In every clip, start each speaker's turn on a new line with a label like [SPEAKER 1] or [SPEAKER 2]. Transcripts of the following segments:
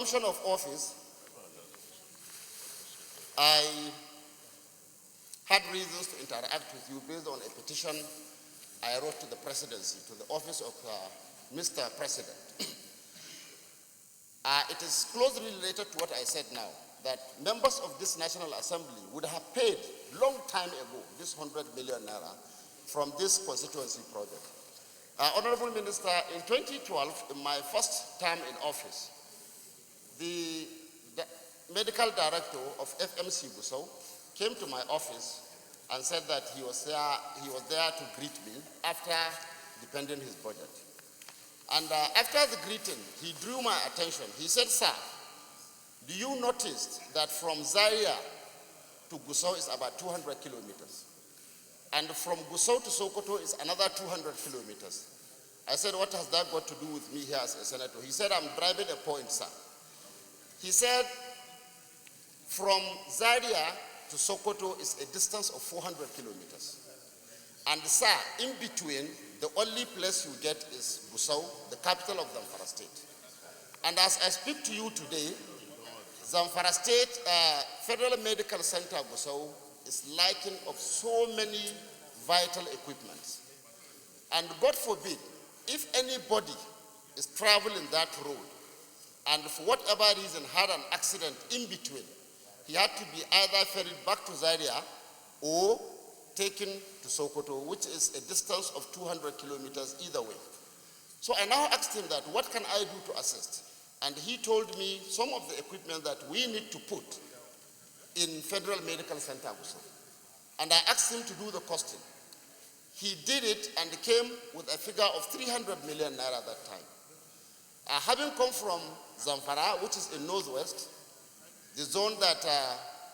[SPEAKER 1] assumption of office, I had reasons to interact with you based on a petition I wrote to the presidency, to the office of Mr. President. It is closely related to what I said now, that members of this National Assembly would have paid long time ago this 100 million naira from this constituency project. Honorable Minister, in 2012, in my first term in office, the medical director of FMC Gusau came to my office and said that he was there to greet me after defending his budget. And after the greeting, he drew my attention. He said, "Sir, do you notice that from Zaria to Gusau is about 200 kilometers? And from Gusau to Sokoto is another 200 kilometers. I said, "What has that got to do with me here as a senator?" He said, "I'm driving a point, sir." He said, from Zaria to Sokoto is a distance of 400 kilometers. And sir, in between, the only place you get is Gusau, the capital of Zamfara State. And as I speak to you today, Zamfara State Federal Medical Center Gusau is lacking of so many vital equipments. And God forbid, if anybody is traveling that road and for whatever reason had an accident in between, he had to be either ferried back to Zaria or taken to Sokoto, which is a distance of 200 kilometers either way. So I now asked him that, what can I do to assist? And he told me some of the equipment that we need to put in Federal Medical Center Gusau. And I asked him to do the costing. He did it and came with a figure of 300 million naira at that time. Having come from Zamfara, which is in Northwest, the zone that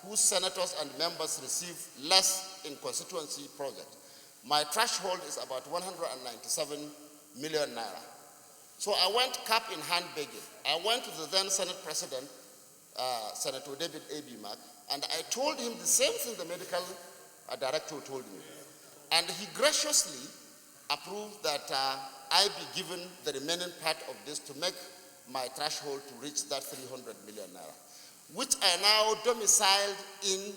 [SPEAKER 1] whose senators and members receive less in constituency project, my threshold is about 197 million naira. So I went cap in hand begging. I went to the then Senate President, Senator David A.B. Mack, and I told him the same thing the medical director told me. And he graciously approved that I be given the remaining part of this to make my threshold to reach that 300 million naira, which I now domiciled in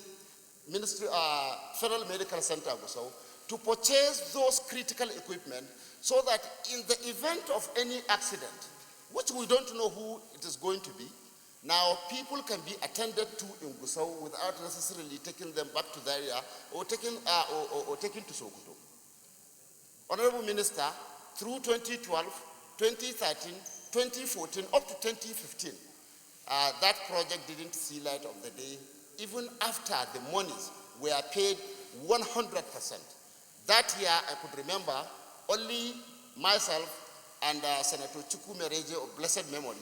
[SPEAKER 1] Federal Medical Center Gusau to purchase those critical equipment so that in the event of any accident, which we don't know who it is going to be, now people can be attended to in Gusau without necessarily taking them back to the area or taking to Sokoto. Honorable Minister, through 2012, 2013, 2014, up to 2015, that project didn't see light of the day, even after the monies were paid 100%. That year, I could remember, only myself and Senator Chukwumereje of blessed memory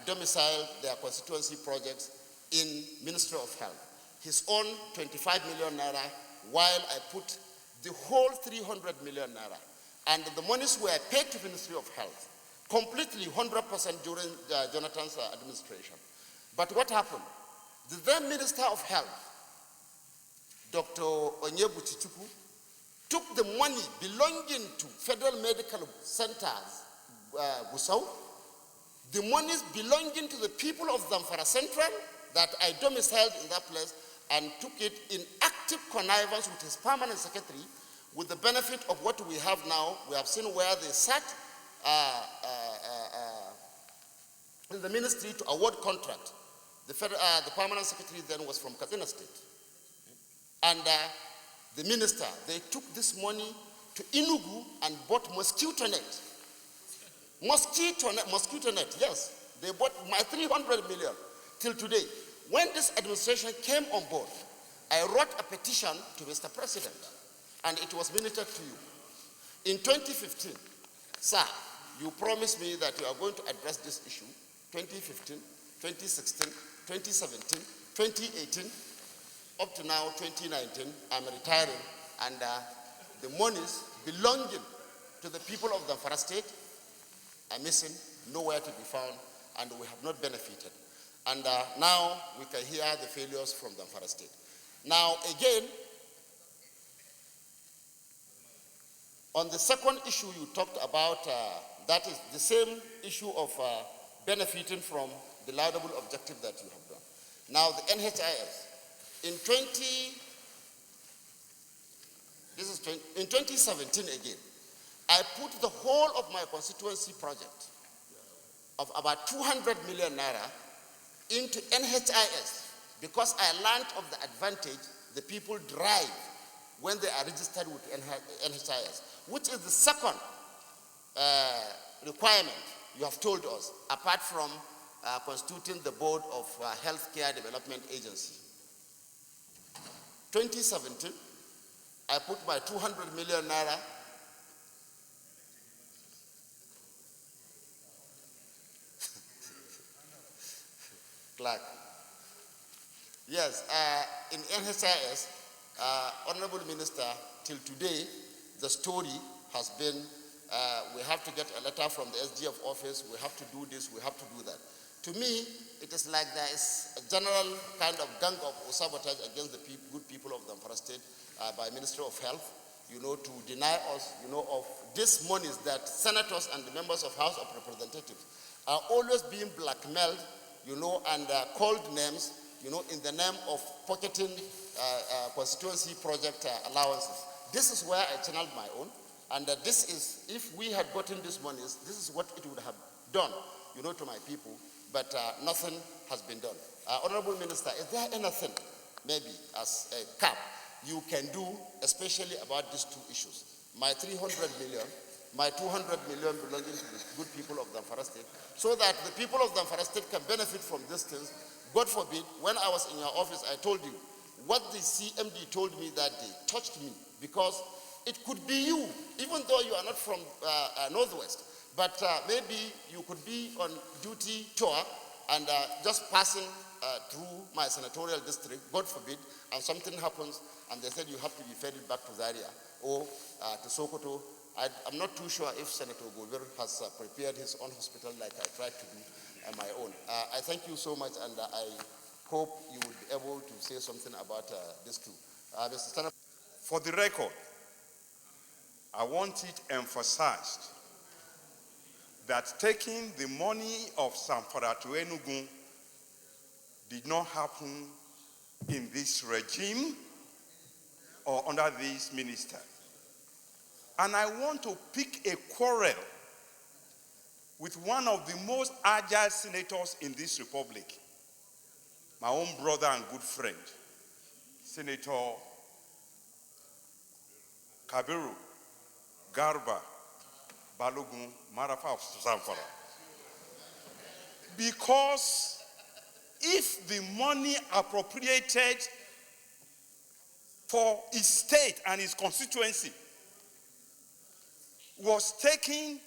[SPEAKER 1] domiciled their constituency projects in Ministry of Health. His own 25 million naira, while I put the whole 300 million naira. And the monies were paid to Ministry of Health, completely 100% during Jonathan's administration. But what happened? The then Minister of Health, Dr. Onyebu Chichuku, took the money belonging to Federal Medical Centers, Gusau, the monies belonging to the people of Zamfara Central that I domiciled in that place, and took it in active connivance with his permanent secretary, with the benefit of what we have now. We have seen where they sat in the ministry to award contract. The permanent secretary then was from Katsina State. And the minister, they took this money to Enugu and bought mosquito net. Mosquito net, yes. They bought my 300 million till today. When this administration came on board, I wrote a petition to Mr. President, and it was minuted to you. In 2015, sir, you promised me that you are going to address this issue. 2015, 2016, 2017, 2018, up to now, 2019, I'm retiring, and the monies belonging to the people of the Zamfara State are missing, nowhere to be found, and we have not benefited. And now we can hear the failures from the Zamfara State. Now, again, on the second issue you talked about, that is the same issue of benefiting from the laudable objective that you have done. Now, the NHIS, in 2017 again, I put the whole of my constituency project of about 200 million naira into NHIS because I learned of the advantage the people derive when they are registered with NHIS, which is the second requirement you have told us, apart from constituting the board of Healthcare Development Agency. 2017, I put my 200 million naira Clark. Yes, in NHIS, Honorable Minister, till today, the story has been, we have to get a letter from the SGF office, we have to do this, we have to do that. To me, it is like there is a general kind of gang of sabotage against the good people of Zamfara State by Ministry of Health, to deny us, of these monies that senators and the members of House of Representatives are always being blackmailed, and called names, in the name of pocketing constituency project allowances. This is where I channeled my own, and this is, if we had gotten these monies, this is what it would have done, to my people, but nothing has been done. Honorable Minister, is there anything, maybe as a cap, you can do, especially about these two issues? My 300 million, my 200 million belonging to the good people of Zamfara State, so that the people of Zamfara State can benefit from these things. God forbid, when I was in your office, I told you, what the CMD told me that day touched me, because it could be you, even though you are not from Northwest, but maybe you could be on duty tour and just passing through my senatorial district, God forbid, and something happens, and they said you have to be ferried back to Zaria or to Sokoto. I'm not too sure if Senator Gover has prepared his own hospital like I tried to do my own. I thank you so much, and I hope you will be able to say something about this too. Mr. Senator.
[SPEAKER 2] For the record, I want it emphasized that taking the money of Zamfara to Enugu did not happen in this regime or under this minister. And I want to pick a quarrel with one of the most agile senators in this republic, my own brother and good friend, Senator Kabiru Garba Balogun Marafa of Zamfara. Because if the money appropriated for his state and his constituency was taken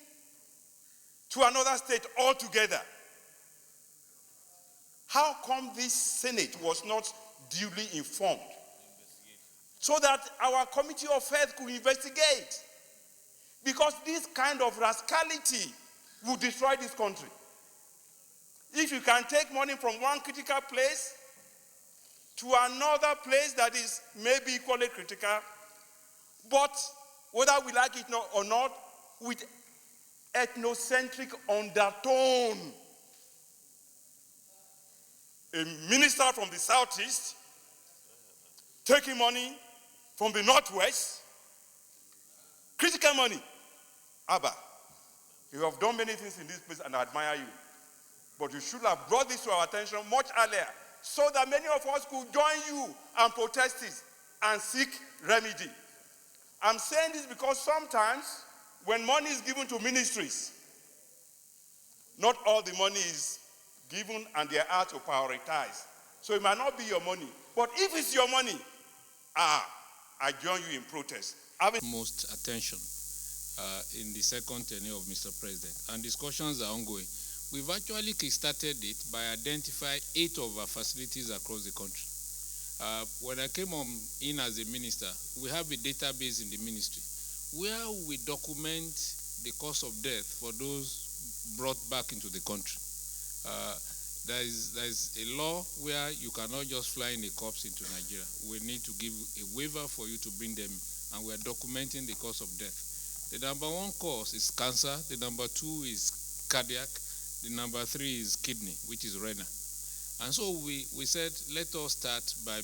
[SPEAKER 2] to another state altogether, how come this Senate was not duly informed so that our Committee of Health could investigate? Because this kind of rascality will destroy this country. If you can take money from one critical place to another place that is maybe equally critical, but whether we like it or not, with ethnocentric undertone. A minister from the southeast taking money from the northwest, critical money. Abba, you have done many things in this place and I admire you. But you should have brought this to our attention much earlier so that many of us could join you and protest this and seek remedy. I'm saying this because sometimes when money is given to ministries, not all the money is given and they are to prioritize. So it might not be your money. But if it's your money, I join you in protest.
[SPEAKER 3] Most attention in the second tenure of Mr. President, and discussions are ongoing. We've actually kickstarted it by identifying 8 of our facilities across the country. When I came in as a minister, we have a database in the ministry where we document the cause of death for those brought back into the country. There is a law where you cannot just fly in a corpse into Nigeria. We need to give a waiver for you to bring them, and we are documenting the cause of death. The number 1 cause is cancer. The number 2 is cardiac. The number 3 is kidney, which is renal. And so we said, let us start by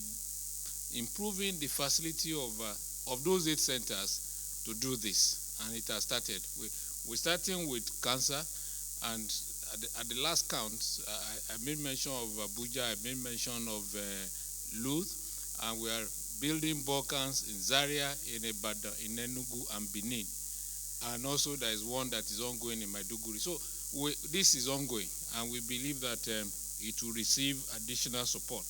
[SPEAKER 3] improving the facility of those 8 centers to do this. And it has started. We're starting with cancer, and at the last count, I made mention of Abuja, I made mention of Luth, and we are building Balkans in Zaria, in Ibadan, in Enugu, and Benin. And also there is one that is ongoing in Maiduguri. So this is ongoing, and we believe that it will receive additional support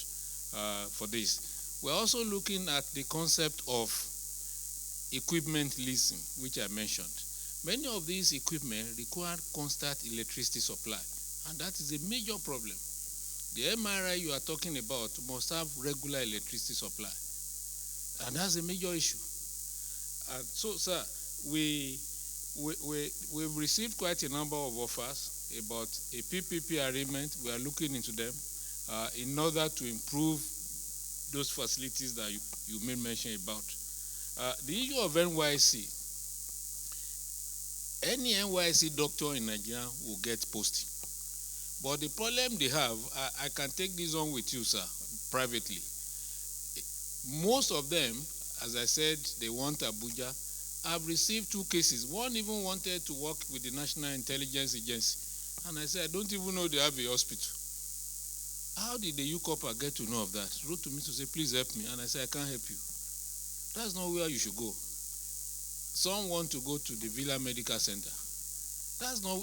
[SPEAKER 3] for this. We're also looking at the concept of equipment leasing, which I mentioned. Many of these equipment require constant electricity supply, and that is a major problem. The MRI you are talking about must have regular electricity supply, and that's a major issue. And so, sir, we've received quite a number of offers about a PPP arrangement. We are looking into them in order to improve those facilities that you made mention about. The issue of NYC, any NYC doctor in Nigeria will get posting. But the problem they have, I can take this on with you, sir, privately. Most of them, as I said, they want Abuja. I've received 2 cases. One even wanted to work with the National Intelligence Agency. And I said, I don't even know they have a hospital. How did the UCOPA get to know of that? He wrote to me to say, please help me. And I said, I can't help you. That's not where you should go. Some want to go to the Villa Medical Center.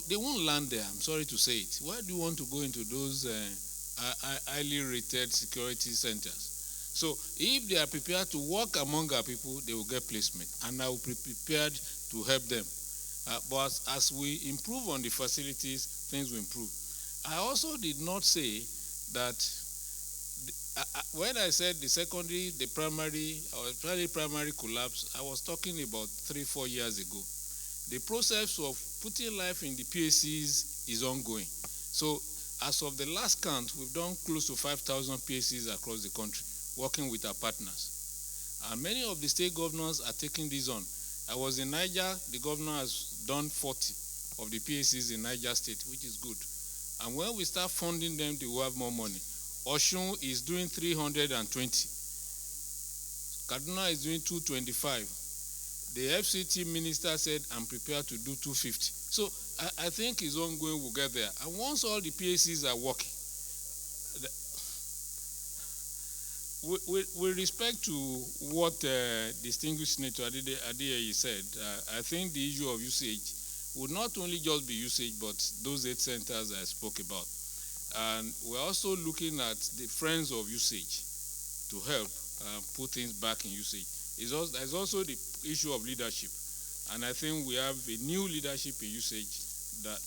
[SPEAKER 3] They won't land there, I'm sorry to say it. Why do you want to go into those highly rated security centers? So if they are prepared to work among our people, they will get placement, and I will be prepared to help them. But as we improve on the facilities, things will improve. I also did not say that when I said the secondary, the primary, or primary collapse, I was talking about 3-4 years ago. The process of putting life in the PACs is ongoing. So as of the last count, we've done close to 5,000 PACs across the country, working with our partners. And many of the state governors are taking this on. I was in Niger, the governor has done 40 of the PACs in Niger State, which is good. And when we start funding them, they will have more money. Osun is doing 320. Kaduna is doing 225. The FCT minister said, I'm prepared to do 250. So I think it's ongoing, we'll get there. And once all the PACs are working, with respect to what distinguished Senator Adewole said, I think the issue of usage would not only just be usage, but those 8 centers I spoke about. And we're also looking at the friends of usage to help put things back in usage. There's also the issue of leadership. And I think we have a new leadership in usage that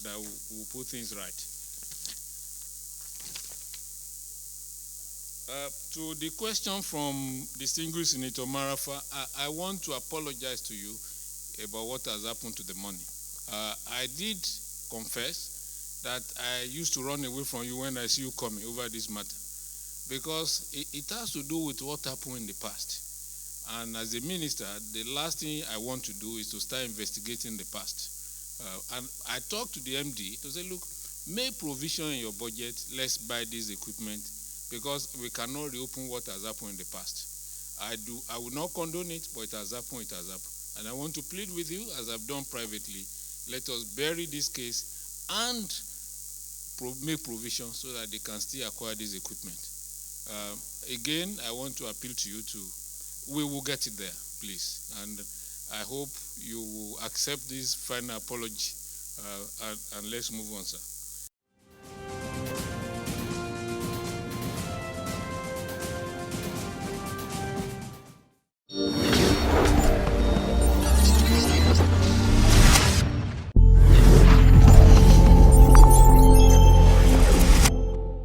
[SPEAKER 3] will put things right. To the question from distinguished Senator Marafa, I want to apologize to you about what has happened to the money. I did confess that I used to run away from you when I see you coming over this matter, because it has to do with what happened in the past. And as a minister, the last thing I want to do is to start investigating the past. And I talked to the MD to say, look, make provision in your budget, let's buy this equipment, because we cannot reopen what has happened in the past. I will not condone it, but it has happened, it has happened. And I want to plead with you, as I've done privately, let us bury this case and make provision so that they can still acquire this equipment. Again, I want to appeal to you we will get it there, please. And I hope you will accept this final apology and let's move on, sir.